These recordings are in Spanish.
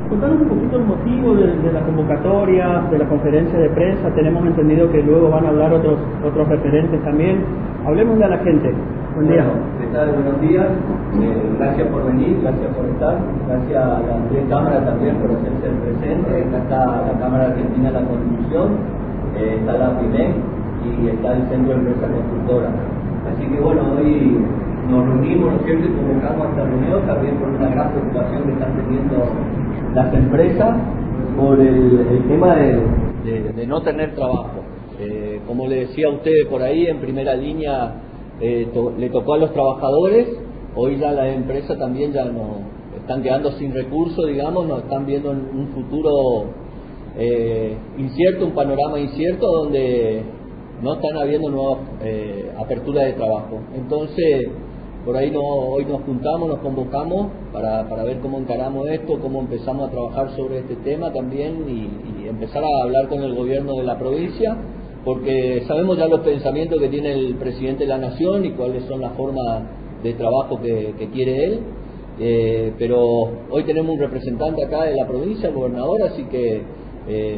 Contanos un poquito el motivo de la convocatoria, de la conferencia de prensa. Tenemos entendido que luego van a hablar otros referentes también. Hablemosle a la gente. Buen día. ¿Qué tal? Buenos días. Gracias por venir, gracias por estar. Gracias a las tres cámaras también por hacerse presentes. Acá está la Cámara Argentina de la Construcción, está la PIMEC y está el Centro de Empresa Constructora. Así que bueno, hoy nos reunimos, ¿no es cierto?, y convocamos a esta reunión también por una gran preocupación que están teniendo las empresas por el tema de no tener trabajo. Como le decía a usted por ahí, en primera línea le tocó a los trabajadores, hoy ya las empresas también ya no están quedando sin recursos, digamos, nos están viendo en un futuro incierto, un panorama incierto donde no están habiendo nuevas aperturas de trabajo. Entonces, por ahí hoy nos juntamos, nos convocamos para ver cómo encaramos esto, cómo empezamos a trabajar sobre este tema también y empezar a hablar con el gobierno de la provincia, porque sabemos ya los pensamientos que tiene el presidente de la Nación y cuáles son las formas de trabajo que quiere él, pero hoy tenemos un representante acá de la provincia, el gobernador, así que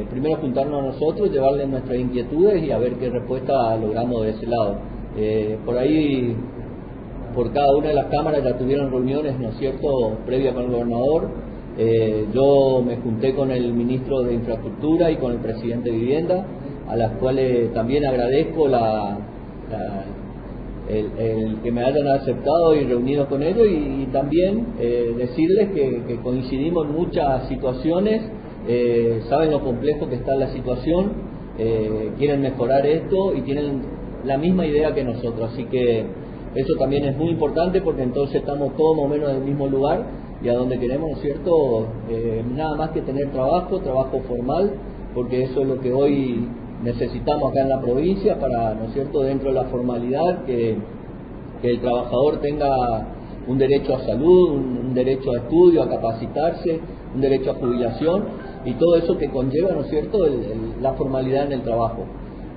primero juntarnos a nosotros, llevarle nuestras inquietudes y a ver qué respuesta logramos de ese lado. Por ahí, por cada una de las cámaras ya tuvieron reuniones, ¿no es cierto?, previa con el gobernador. Yo me junté con el ministro de Infraestructura y con el presidente de Vivienda, a las cuales también agradezco el que me hayan aceptado y reunido con ellos, y también decirles que coincidimos en muchas situaciones, saben lo complejo que está la situación, quieren mejorar esto y tienen la misma idea que nosotros, así que eso también es muy importante porque entonces estamos todos más o menos en el mismo lugar y a donde queremos, ¿no es cierto?, nada más que tener trabajo formal, porque eso es lo que hoy necesitamos acá en la provincia para, ¿no es cierto?, dentro de la formalidad, que el trabajador tenga un derecho a salud, un derecho a estudio, a capacitarse, un derecho a jubilación y todo eso que conlleva, ¿no es cierto?, la formalidad en el trabajo.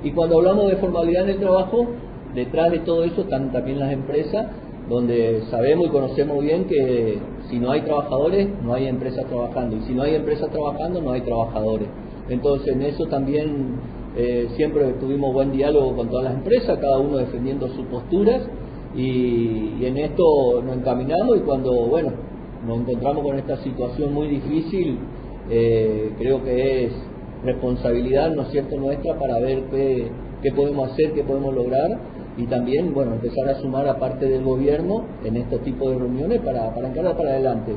Y cuando hablamos de formalidad en el trabajo, detrás de todo eso están también las empresas, donde sabemos y conocemos bien que si no hay trabajadores, no hay empresas trabajando, y si no hay empresas trabajando, no hay trabajadores. Entonces en eso también siempre tuvimos buen diálogo con todas las empresas, cada uno defendiendo sus posturas, y en esto nos encaminamos, y cuando, bueno, nos encontramos con esta situación muy difícil, creo que es responsabilidad, ¿no es cierto?, nuestra para ver qué podemos hacer, qué podemos lograr, y también, bueno, empezar a sumar a parte del gobierno en estos tipos de reuniones para encarar para adelante.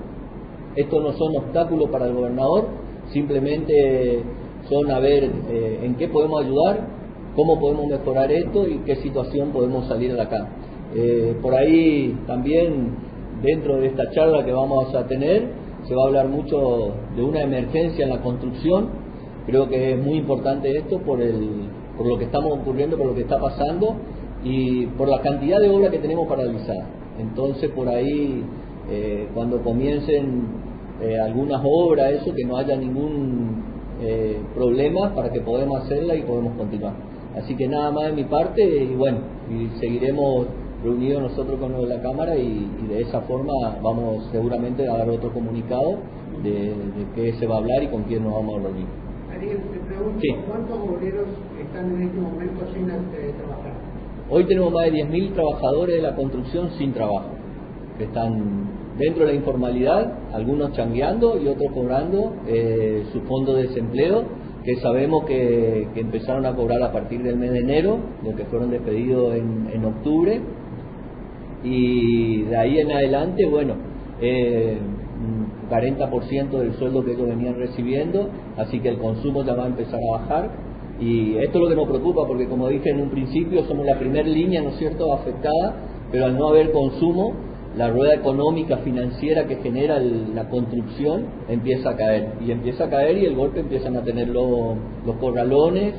Estos no son obstáculos para el gobernador, simplemente son a ver en qué podemos ayudar, cómo podemos mejorar esto y qué situación podemos salir de acá. Por ahí también, dentro de esta charla que vamos a tener, se va a hablar mucho de una emergencia en la construcción. Creo que es muy importante esto por lo que estamos ocurriendo, por lo que está pasando y por la cantidad de obras que tenemos paralizadas. Entonces, por ahí, cuando comiencen algunas obras, eso, que no haya ningún problema para que podamos hacerla y podemos continuar. Así que nada más de mi parte, y bueno, y seguiremos reunidos nosotros con los de la Cámara y de esa forma vamos seguramente a dar otro comunicado de qué se va a hablar y con quién nos vamos a reunir. Ariel, te pregunto, sí, ¿cuántos obreros están en este momento sin trabajar? Hoy tenemos más de 10.000 trabajadores de la construcción sin trabajo, que están dentro de la informalidad, algunos changueando y otros cobrando su fondo de desempleo, que sabemos que empezaron a cobrar a partir del mes de enero, los que fueron despedidos en octubre, y de ahí en adelante, bueno, 40% del sueldo que ellos venían recibiendo, así que el consumo ya va a empezar a bajar, y esto es lo que nos preocupa, porque como dije en un principio, somos la primera línea, ¿no es cierto?, afectada, pero al no haber consumo, la rueda económica, financiera que genera la construcción empieza a caer, y el golpe empiezan a tener los corralones,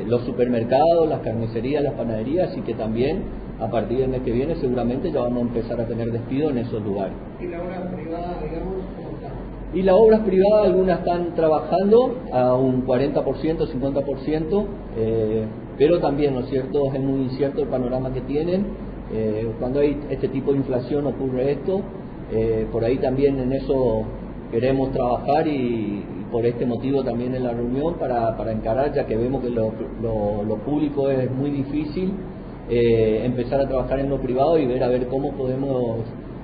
los supermercados, las carnicerías, las panaderías, así que también a partir del mes que viene seguramente ya vamos a empezar a tener despido en esos lugares. ¿Y la obra privada, digamos, cómo está? Y las obras privadas, algunas están trabajando a un 40%, 50%, pero también, ¿no es cierto?, es muy incierto el panorama que tienen. Cuando hay este tipo de inflación ocurre esto, por ahí también en eso queremos trabajar y por este motivo también en la reunión para encarar, ya que vemos que lo público es muy difícil, empezar a trabajar en lo privado y ver a ver cómo podemos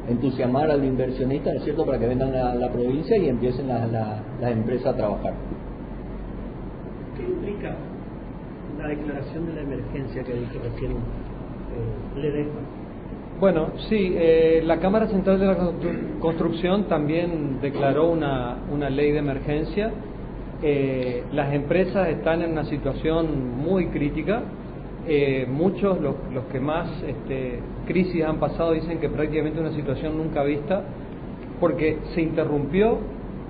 entusiasmar al inversionista, ¿no es cierto?, para que vengan a la provincia y empiecen las empresas a trabajar. ¿Qué implica la declaración de la emergencia que dijo recién Ledesma? Bueno, sí, la Cámara Central de la Construcción también declaró una ley de emergencia. Las empresas están en una situación muy crítica. Muchos, los que más crisis han pasado, dicen que prácticamente una situación nunca vista, porque se interrumpió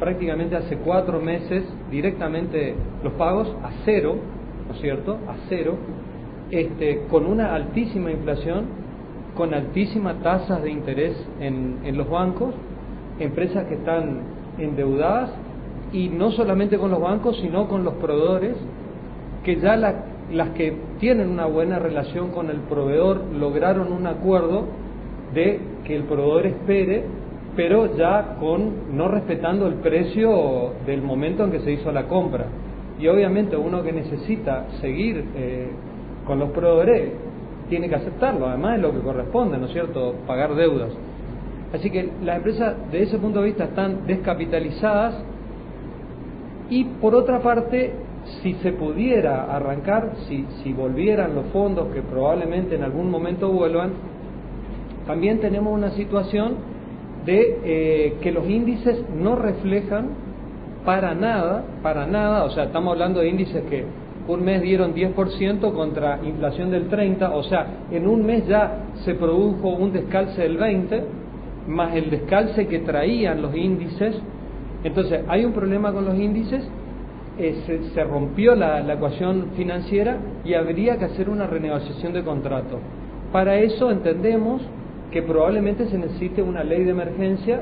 prácticamente hace 4 meses directamente los pagos a cero, ¿no es cierto?, a cero, con una altísima inflación, con altísimas tasas de interés en los bancos, empresas que están endeudadas, y no solamente con los bancos, sino con los proveedores, que ya las que tienen una buena relación con el proveedor lograron un acuerdo de que el proveedor espere, pero ya no respetando el precio del momento en que se hizo la compra. Y obviamente uno que necesita seguir con los proveedores tiene que aceptarlo, además es lo que corresponde, ¿no es cierto?, pagar deudas. Así que las empresas de ese punto de vista están descapitalizadas, y por otra parte, si se pudiera arrancar, si volvieran los fondos, que probablemente en algún momento vuelvan, también tenemos una situación de que los índices no reflejan para nada, o sea, estamos hablando de índices que un mes dieron 10% contra inflación del 30%, o sea, en un mes ya se produjo un descalce del 20%, más el descalce que traían los índices. Entonces, hay un problema con los índices, se rompió la ecuación financiera y habría que hacer una renegociación de contrato. Para eso entendemos que probablemente se necesite una ley de emergencia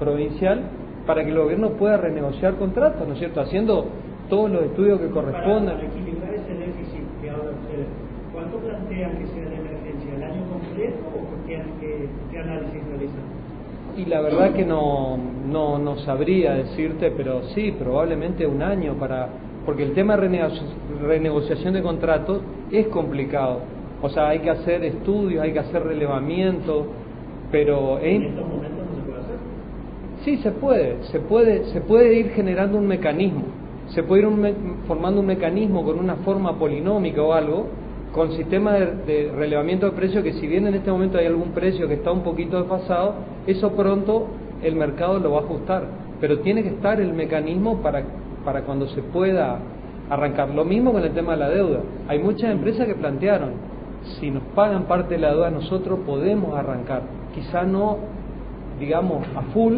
provincial para que el gobierno pueda renegociar contratos, ¿no es cierto?, haciendo todos los estudios que correspondan. Para equilibrar ese déficit que hablan ustedes, ¿cuánto plantean que sea de emergencia? ¿El año completo o qué análisis realizan? Y la verdad que no sabría decirte, pero sí, probablemente un año, porque el tema de renegociación de contratos es complicado. O sea, hay que hacer estudios, hay que hacer relevamiento, pero ¿En estos momentos no se puede hacer? Sí, se puede ir generando un mecanismo. Se puede ir formando un mecanismo con una forma polinómica o algo, con sistema de relevamiento de precios, que si bien en este momento hay algún precio que está un poquito desfasado, eso pronto el mercado lo va a ajustar, pero tiene que estar el mecanismo para cuando se pueda arrancar. Lo mismo con el tema de la deuda. Hay muchas empresas que plantearon, si nos pagan parte de la deuda nosotros podemos arrancar, quizá no, digamos, a full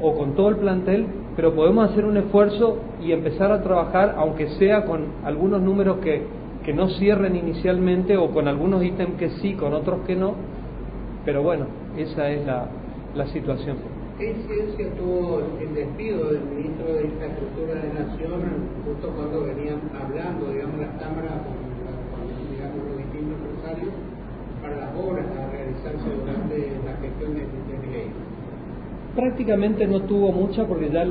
o con todo el plantel, pero podemos hacer un esfuerzo y empezar a trabajar, aunque sea con algunos números que no cierren inicialmente, o con algunos ítems que sí, con otros que no, pero bueno, esa es la situación. ¿Qué incidencia tuvo el despido del ministro de Infraestructura de la Nación justo cuando venían hablando, digamos, las cámaras con digamos, los distintos empresarios para las obras a realizarse durante la gestión de Milei? Prácticamente no tuvo mucha, porque ya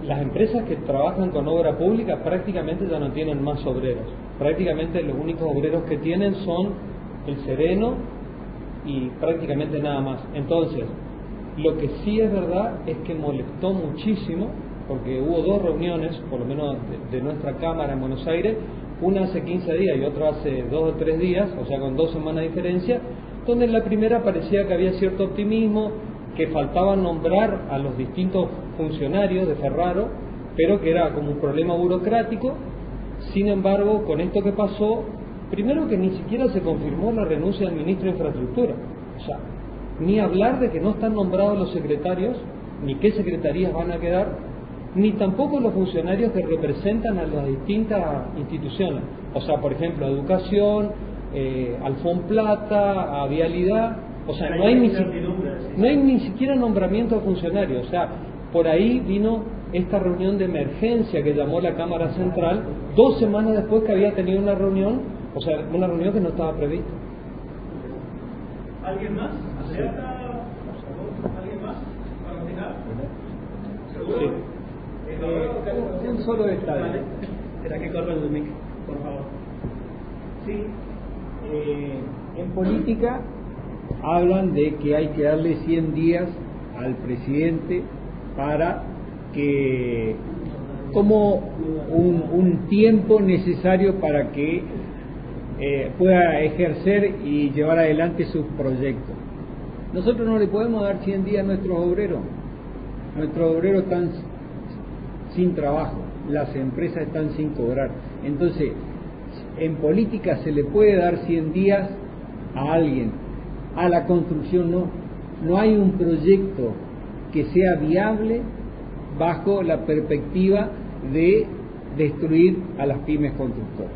las empresas que trabajan con obra pública prácticamente ya no tienen más obreros. Prácticamente los únicos obreros que tienen son el sereno y prácticamente nada más. Entonces, lo que sí es verdad es que molestó muchísimo, porque hubo 2 reuniones, por lo menos de nuestra Cámara en Buenos Aires, una hace 15 días y otra hace 2 o 3 días, o sea con 2 semanas de diferencia, donde en la primera parecía que había cierto optimismo, que faltaba nombrar a los distintos funcionarios de Ferraro, pero que era como un problema burocrático. Sin embargo, con esto que pasó, primero que ni siquiera se confirmó la renuncia del ministro de Infraestructura, o sea, ni hablar de que no están nombrados los secretarios, ni qué secretarías van a quedar, ni tampoco los funcionarios que representan a las distintas instituciones, o sea, por ejemplo, a Educación, al Fonplata, a Vialidad. O sea, no hay ni siquiera nombramiento de funcionarios. O sea, por ahí vino esta reunión de emergencia que llamó la Cámara Central 2 semanas después que había tenido una reunión, o sea, una reunión que no estaba prevista. ¿Alguien más? ¿Alguien más? ¿Para opinar? Un solo detalle. ¿Será que corre el mic, por favor? Sí, en política hablan de que hay que darle 100 días al presidente para que, como un tiempo necesario para que pueda ejercer y llevar adelante sus proyectos. Nosotros no le podemos dar 100 días a nuestros obreros. Nuestros obreros están sin trabajo, las empresas están sin cobrar. Entonces, en política se le puede dar 100 días a alguien, a la construcción no. No hay un proyecto que sea viable bajo la perspectiva de destruir a las pymes constructoras.